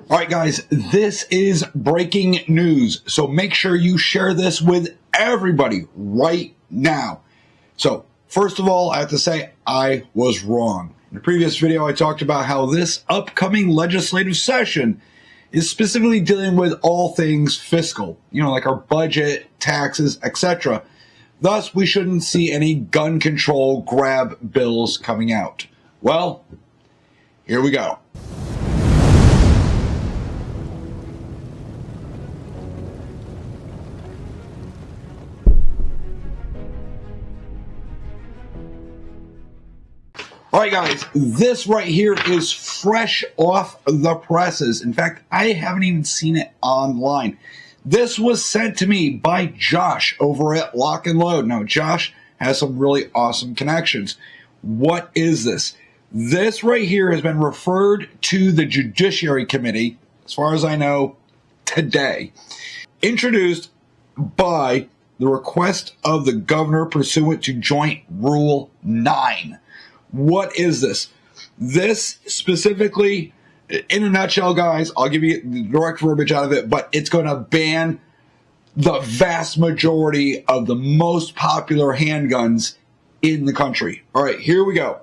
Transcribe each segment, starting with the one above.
All right, guys, this is breaking news. So make sure you share this with everybody right now. So first of all, I have to say I was wrong. In the previous video, I talked about how this upcoming legislative session is specifically dealing with all things fiscal, like our budget, taxes, etc. Thus, we shouldn't see any gun control grab bills coming out. Well, here we go. All right, guys, this right here is fresh off the presses. In fact, I haven't even seen it online. This was sent to me by Josh over at Lock and Load. Now, Josh has some really awesome connections. What is this? This right here has been referred to the Judiciary Committee, as far as I know, today. Introduced by the request of the governor pursuant to Joint Rule 9. What is this? This specifically, in a nutshell, guys, I'll give you the direct verbiage out of it, but it's going to ban the vast majority of the most popular handguns in the country. All right, here we go.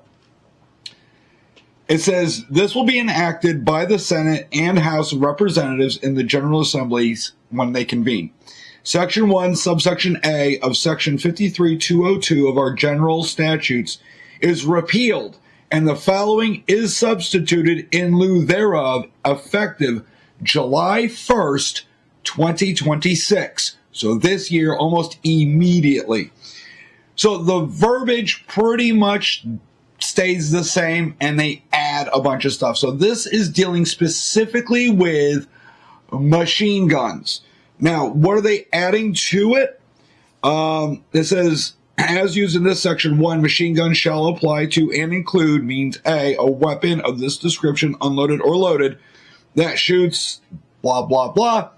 It says, this will be enacted by the Senate and House of Representatives in the General Assemblies when they convene. Section 1, subsection A of Section 53202 of our general statutes is repealed, and the following is substituted in lieu thereof, effective July 1st, 2026. So this year, almost immediately. So the verbiage pretty much stays the same, and they add a bunch of stuff. So this is dealing specifically with machine guns. Now, what are they adding to it? It says, as used in this section 1, machine guns shall apply to and include means a weapon of this description, unloaded or loaded, that shoots blah, blah, blah.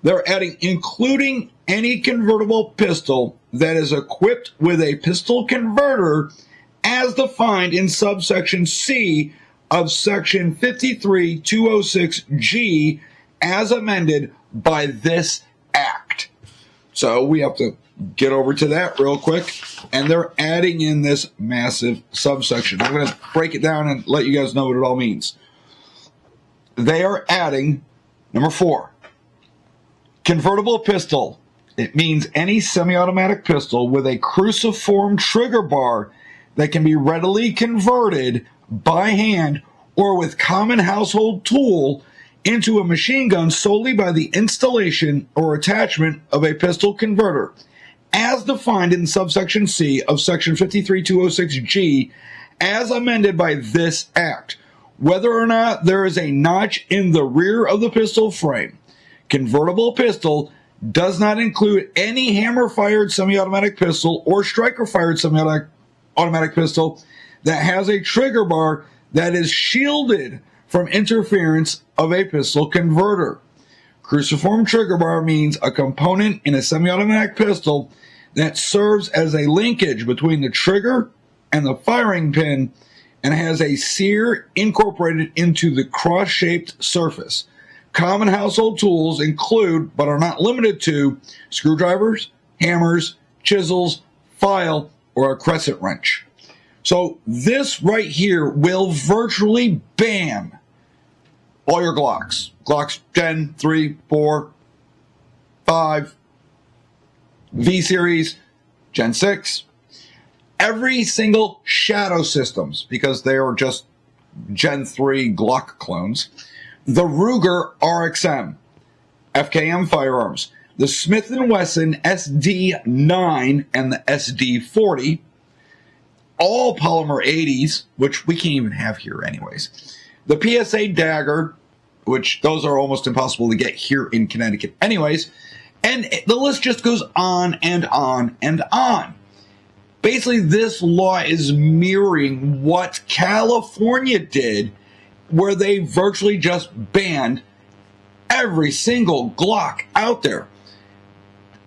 They're adding including any convertible pistol that is equipped with a pistol converter as defined in subsection C of section 53206G as amended by this act. So we have to get over to that real quick, and they're adding in this massive subsection. I'm going to break it down and let you guys know what it all means. They are adding, number 4, convertible pistol. It means any semi-automatic pistol with a cruciform trigger bar that can be readily converted by hand or with common household tool into a machine gun solely by the installation or attachment of a pistol converter, as defined in subsection C of section 53206G, as amended by this act, whether or not there is a notch in the rear of the pistol frame. Convertible pistol does not include any hammer-fired semi-automatic pistol or striker-fired semi-automatic pistol that has a trigger bar that is shielded from interference of a pistol converter. Cruciform trigger bar means a component in a semi-automatic pistol that serves as a linkage between the trigger and the firing pin and has a sear incorporated into the cross-shaped surface. Common household tools include, but are not limited to, screwdrivers, hammers, chisels, file, or a crescent wrench. So this right here will virtually ban all your Glocks. Glocks Gen 3, 4, 5, V-Series, Gen 6. Every single Shadow systems, because they are just Gen 3 Glock clones. The Ruger RXM, FKM firearms, the Smith & Wesson SD9 and the SD40, all polymer 80s, which we can't even have here anyways. The PSA Dagger, which those are almost impossible to get here in Connecticut anyways. And the list just goes on and on and on. Basically, this law is mirroring what California did, where they virtually just banned every single Glock out there.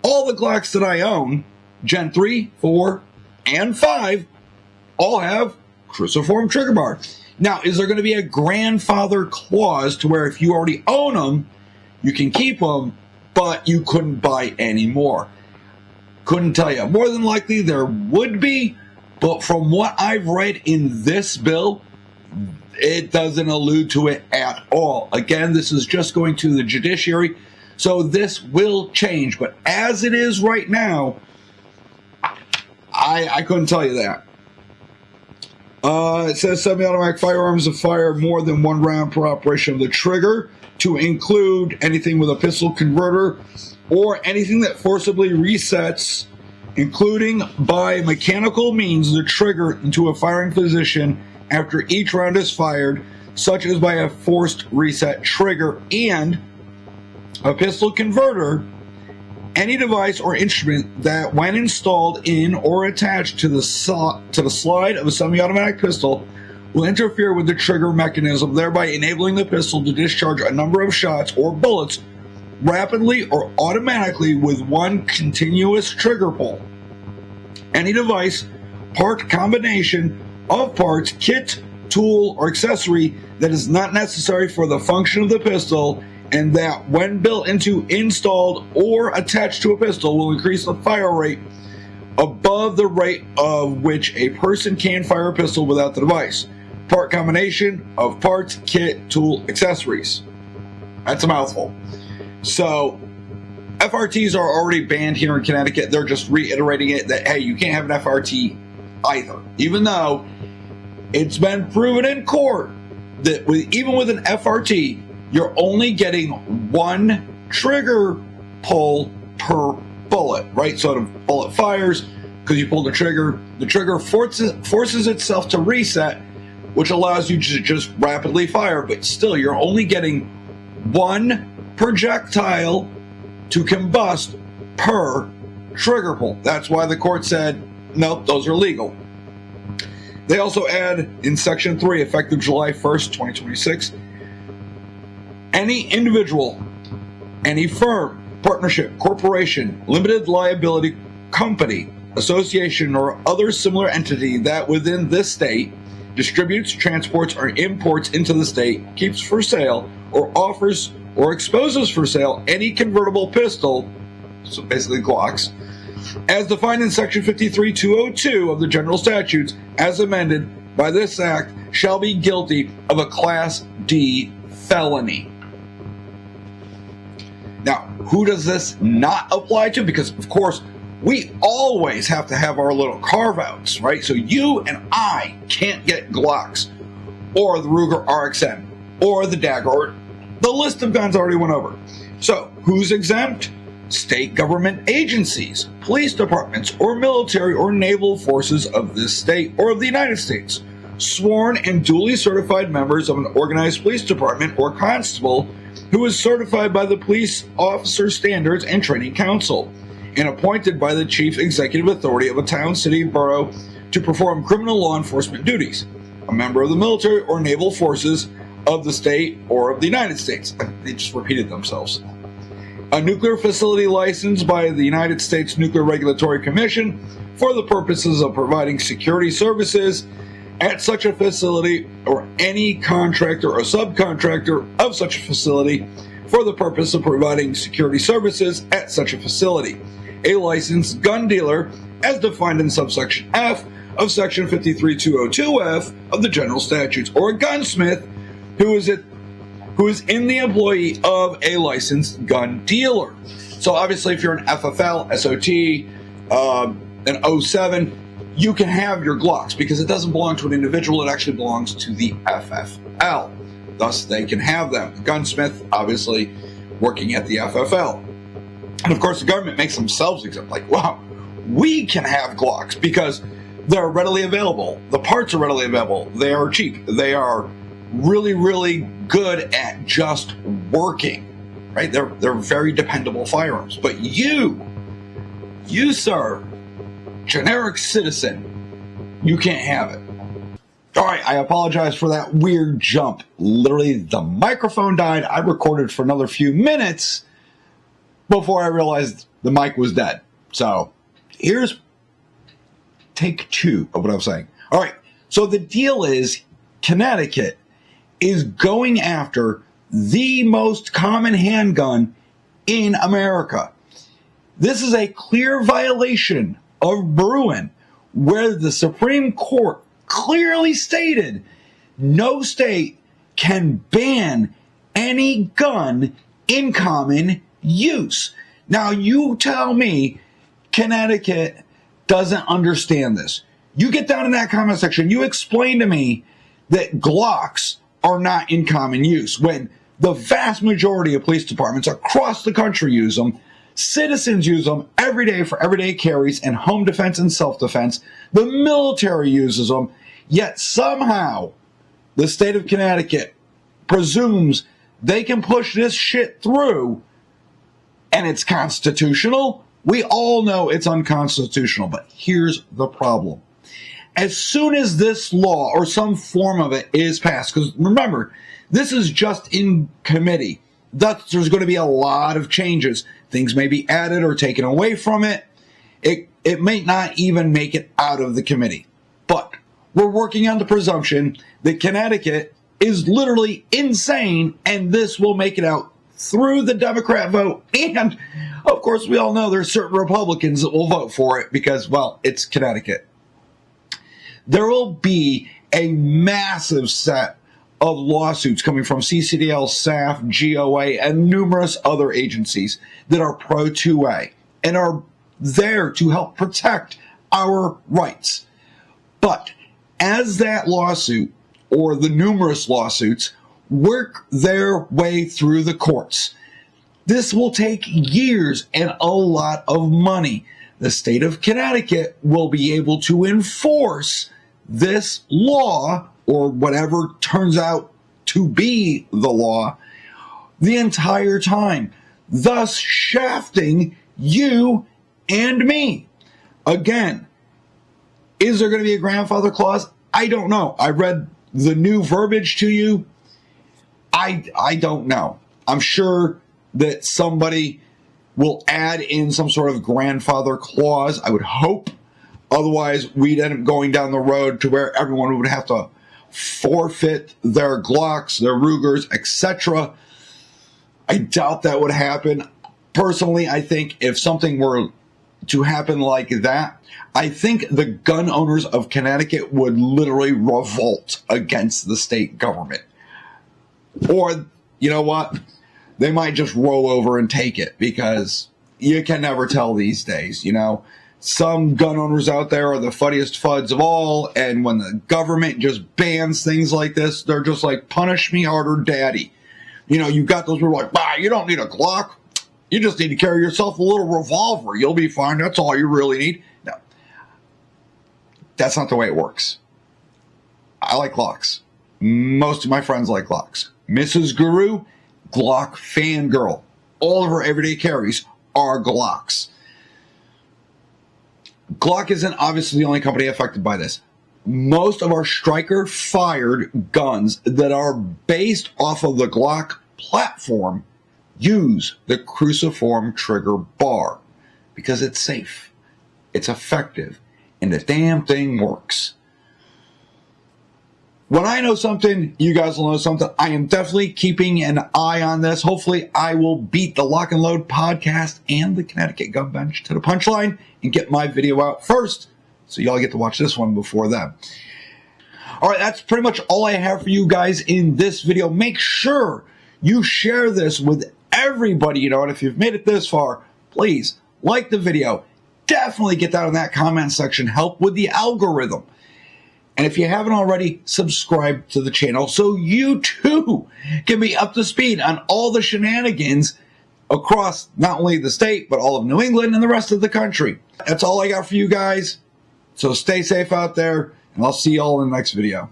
All the Glocks that I own, Gen 3, 4, and 5, all have cruciform trigger bar. Now, is there going to be a grandfather clause to where if you already own them, you can keep them, but you couldn't buy any more? Couldn't tell you. More than likely there would be, but from what I've read in this bill, it doesn't allude to it at all. Again, this is just going to the judiciary, so this will change. But as it is right now, I couldn't tell you that. It says semi-automatic firearms that fire more than one round per operation of the trigger, to include anything with a pistol converter or anything that forcibly resets, including by mechanical means, the trigger into a firing position after each round is fired, such as by a forced reset trigger, and a pistol converter, any device or instrument that, when installed in or attached to the slide of a semi-automatic pistol, will interfere with the trigger mechanism, thereby enabling the pistol to discharge a number of shots or bullets rapidly or automatically with one continuous trigger pull. Any device, part, combination of parts, kit, tool, or accessory that is not necessary for the function of the pistol, and that, when built into, installed, or attached to a pistol, will increase the fire rate above the rate of which a person can fire a pistol without the device. Part combination of parts, kit, tool, accessories. That's a mouthful. So, FRTs are already banned here in Connecticut. They're just reiterating it that, hey, you can't have an FRT either. Even though it's been proven in court that even with an FRT, you're only getting one trigger pull per bullet, right? So the bullet fires, because you pull the trigger forces itself to reset, which allows you to just rapidly fire, but still you're only getting one projectile to combust per trigger pull. That's why the court said, nope, those are legal. They also add in Section 3, effective July 1st, 2026, any individual, any firm, partnership, corporation, limited liability company, association, or other similar entity that within this state distributes, transports, or imports into the state, keeps for sale, or offers or exposes for sale any convertible pistol, so basically Glocks, as defined in Section 53.202 of the General Statutes, as amended by this Act, shall be guilty of a Class D felony. Now, who does this not apply to? Because, of course, we always have to have our little carve-outs, right? So you and I can't get Glocks, or the Ruger RXM, or the Dagger, or the list of guns already went over. So, who's exempt? State government agencies, police departments, or military or naval forces of this state or of the United States, sworn and duly certified members of an organized police department or constable who is certified by the Police Officer Standards and Training Council, and appointed by the chief executive authority of a town, city, borough to perform criminal law enforcement duties, a member of the military or naval forces of the state or of the United States. They just repeated themselves. A nuclear facility licensed by the United States Nuclear Regulatory Commission for the purposes of providing security services at such a facility, or any contractor or subcontractor of such a facility for the purpose of providing security services at such a facility. A licensed gun dealer, as defined in subsection F of Section 53.202F of the General Statutes, or a gunsmith who is in the employee of a licensed gun dealer. So obviously if you're an FFL, SOT, an 07, you can have your Glocks because it doesn't belong to an individual, it actually belongs to the FFL. Thus, they can have them. The gunsmith, obviously, working at the FFL. And of course, the government makes themselves exempt. Like, wow, we can have Glocks because they're readily available. The parts are readily available. They are cheap. They are really, really good at just working, right? They're very dependable firearms. But you, sir, generic citizen, you can't have it. All right, I apologize for that weird jump. Literally, the microphone died. I recorded for another few minutes before I realized the mic was dead. So here's take 2 of what I'm saying. All right, so the deal is, Connecticut is going after the most common handgun in America. This is a clear violation of Bruin, where the Supreme Court clearly stated no state can ban any gun in common use. Now, you tell me Connecticut doesn't understand this. You get down in that comment section, you explain to me that Glocks are not in common use when the vast majority of police departments across the country use them. Citizens use them every day for everyday carries and home defense and self-defense. The military uses them, yet somehow the state of Connecticut presumes they can push this shit through and it's constitutional. We all know it's unconstitutional, but here's the problem. As soon as this law or some form of it is passed, because remember, this is just in committee, thus there's going to be a lot of changes. Things may be added or taken away from it. It may not even make it out of the committee. But we're working on the presumption that Connecticut is literally insane and this will make it out through the Democrat vote. And, of course, we all know there's certain Republicans that will vote for it because, well, it's Connecticut. There will be a massive set of lawsuits coming from CCDL, SAF, GOA, and numerous other agencies that are pro-2A and are there to help protect our rights. But as that lawsuit, or the numerous lawsuits, work their way through the courts, this will take years and a lot of money. The state of Connecticut will be able to enforce this law, or whatever turns out to be the law, the entire time, thus shafting you and me. Again, is there going to be a grandfather clause? I don't know. I read the new verbiage to you. I don't know. I'm sure that somebody will add in some sort of grandfather clause. I would hope. Otherwise, we'd end up going down the road to where everyone would have to forfeit their Glocks, their Rugers, etc. I doubt that would happen. Personally, I think if something were to happen like that, I think the gun owners of Connecticut would literally revolt against the state government. Or, you know what? They might just roll over and take it because you can never tell these days, you know. Some gun owners out there are the funniest fuds of all, and when the government just bans things like this, they're just like, punish me harder, daddy. You know, you've got those people like, bah, you don't need a Glock. You just need to carry yourself a little revolver. You'll be fine. That's all you really need. No. That's not the way it works. I like Glocks. Most of my friends like Glocks. Mrs. Guru, Glock fangirl. All of her everyday carries are Glocks. Glock isn't obviously the only company affected by this. Most of our striker-fired guns that are based off of the Glock platform use the cruciform trigger bar because it's safe, it's effective, and the damn thing works. When I know something, you guys will know something. I am definitely keeping an eye on this. Hopefully, I will beat the Lock and Load podcast and the Connecticut Gun Bench to the punchline and get my video out first, so y'all get to watch this one before them. All right, that's pretty much all I have for you guys in this video. Make sure you share this with everybody you know, and if you've made it this far, please like the video. Definitely get down in that comment section. Help with the algorithm. And if you haven't already, subscribe to the channel so you too can be up to speed on all the shenanigans across not only the state, but all of New England and the rest of the country. That's all I got for you guys. So stay safe out there, and I'll see you all in the next video.